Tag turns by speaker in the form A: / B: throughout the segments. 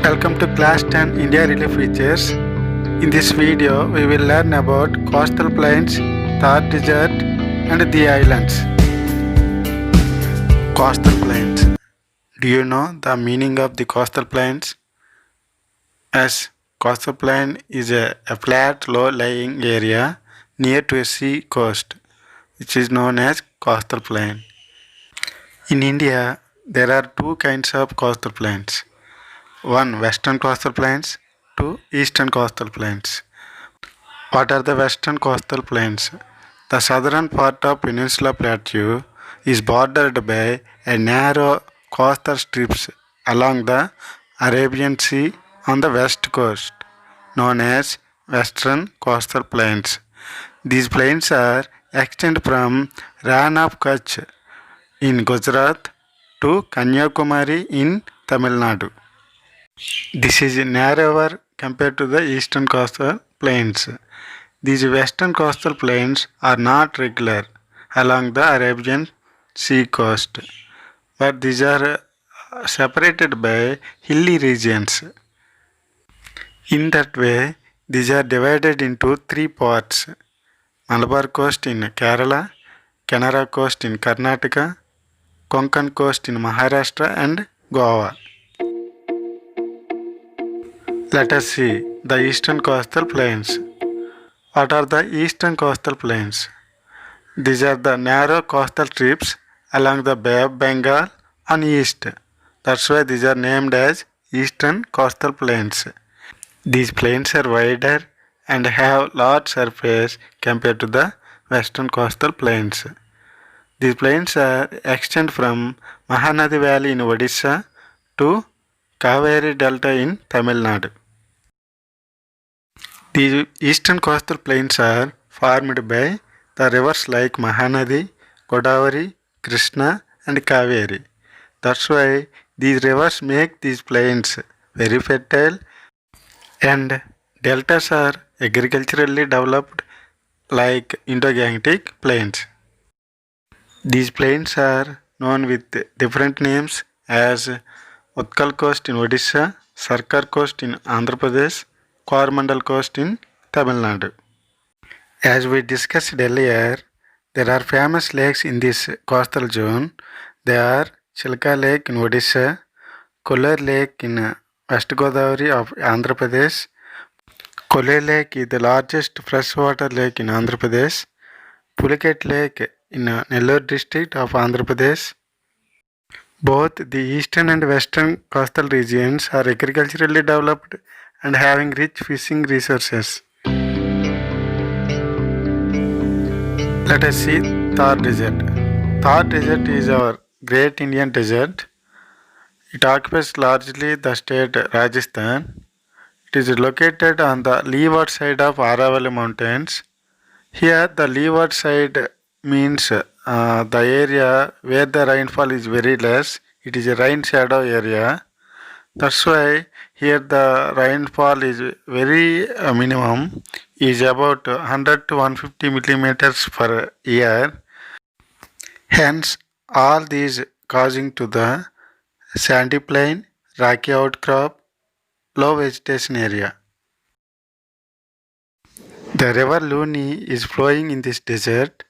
A: Welcome to Class 10 India Relief Features. In this video, we will learn about coastal plains, Thar Desert and the islands. Coastal plains. Do you know the meaning of the coastal plains? As coastal plain is a flat, low-lying area near to a sea coast, which is known as coastal plain. In India, there are two kinds of coastal plains. One, western coastal plains. Two, eastern coastal plains. What are the western coastal plains? The southern part of Peninsula Plateau is bordered by a narrow coastal strips along the Arabian Sea on the west coast, known as western coastal plains. These plains are extend from Rann of Kutch in Gujarat to Kanyakumari in Tamil Nadu. This is narrower compared to the eastern coastal plains. These western coastal plains are not regular along the Arabian Sea coast, but these are separated by hilly regions. In that way, these are divided into three parts: Malabar coast in Kerala, Canara coast in Karnataka, Konkan coast in Maharashtra and Goa. Let us see the eastern coastal plains. What are the eastern coastal plains? These are the narrow coastal strips along the Bay of Bengal on east. That's why these are named as eastern coastal plains. These plains are wider and have large surface compared to the western coastal plains. These plains extend from Mahanadi Valley in Odisha to Kaveri Delta in Tamil Nadu. The eastern coastal plains are formed by the rivers like Mahanadi, Godavari, Krishna and Kaveri. That's why these rivers make these plains very fertile, and deltas are agriculturally developed like Indo-Gangetic plains. These plains are known with different names as Utkal coast in Odisha, Sarkar coast in Andhra Pradesh, Coromandel coast in Tamil Nadu. As we discussed earlier, there are famous lakes in this coastal zone. They are Chilka Lake in Odisha, Kolar Lake in West Godavari of Andhra Pradesh. Kolar Lake is the largest freshwater lake in Andhra Pradesh. Pulicat Lake in Nellore district of Andhra Pradesh. Both the eastern and western coastal regions are agriculturally developed and having rich fishing resources. Let us see Thar Desert. Thar Desert is our great Indian desert. It occupies largely the state Rajasthan. It is located on the leeward side of Aravalli Mountains. Here the leeward side means the area where the rainfall is very less. It is a rain shadow area. That's why here the rainfall is very minimum, is about 100 to 150 millimeters per year. Hence, all these causing to the sandy plain, rocky outcrop, low vegetation area. The river Luni is flowing in this desert.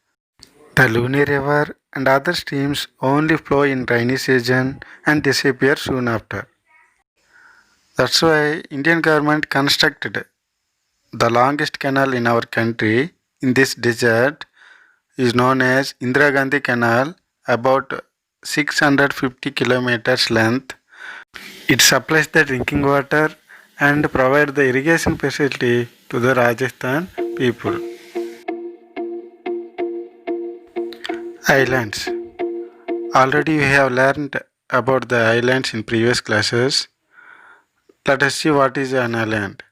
A: The Luni River and other streams only flow in rainy season and disappear soon after. That's why Indian government constructed the longest canal in our country in this desert is known as Indira Gandhi Canal, about 650 kilometers length. It supplies the drinking water and provides the irrigation facility to the Rajasthan people. Islands. Already we have learned about the islands in previous classes. Let us see what is an island.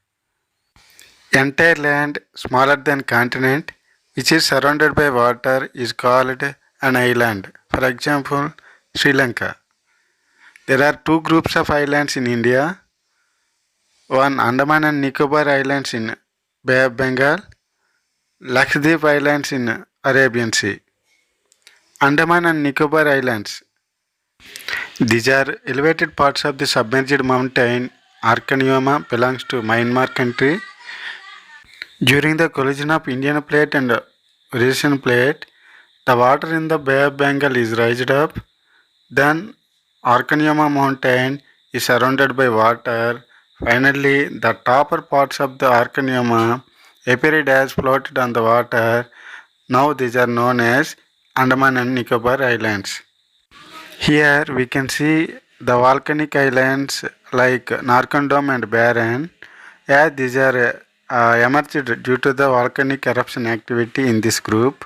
A: Entire land smaller than continent which is surrounded by water is called an island. For example, Sri Lanka. There are two groups of islands in India. One, Andaman and Nicobar Islands in Bay of Bengal, Lakshadweep Islands in Arabian Sea. Andaman and Nicobar Islands. These are elevated parts of the submerged mountain Arcanioma belongs to Myanmar country. During the collision of Indian plate and Eurasian plate, the water in the Bay of Bengal is raised up. Then Arcanioma mountain is surrounded by water. Finally, the topper parts of the Arcanioma appeared as floated on the water. Now these are known as Andaman and Nicobar Islands. Here we can see the volcanic islands like Narcondam and Barren, as these are emerged due to the volcanic eruption activity in this group.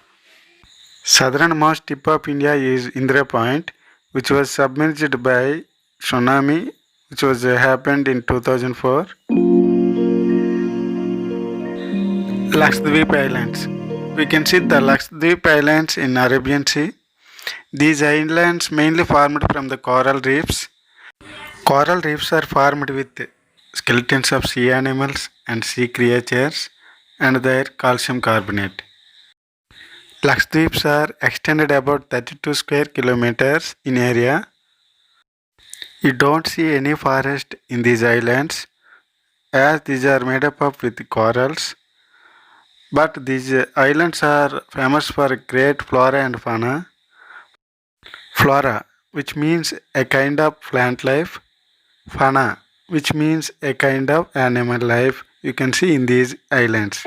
A: Southernmost tip of India is Indira Point, which was submerged by tsunami, which was happened in 2004. Lakshadweep Islands. We can see the Lakshadweep Islands in Arabian Sea. These islands mainly formed from the coral reefs. Coral reefs are formed with skeletons of sea animals and sea creatures and their calcium carbonate. Lakshadweeps are extended about 32 square kilometers in area. You don't see any forest in these islands as these are made up of with corals. But these islands are famous for great flora and fauna. Flora, which means a kind of plant life. Fauna, which means a kind of animal life you can see in these islands.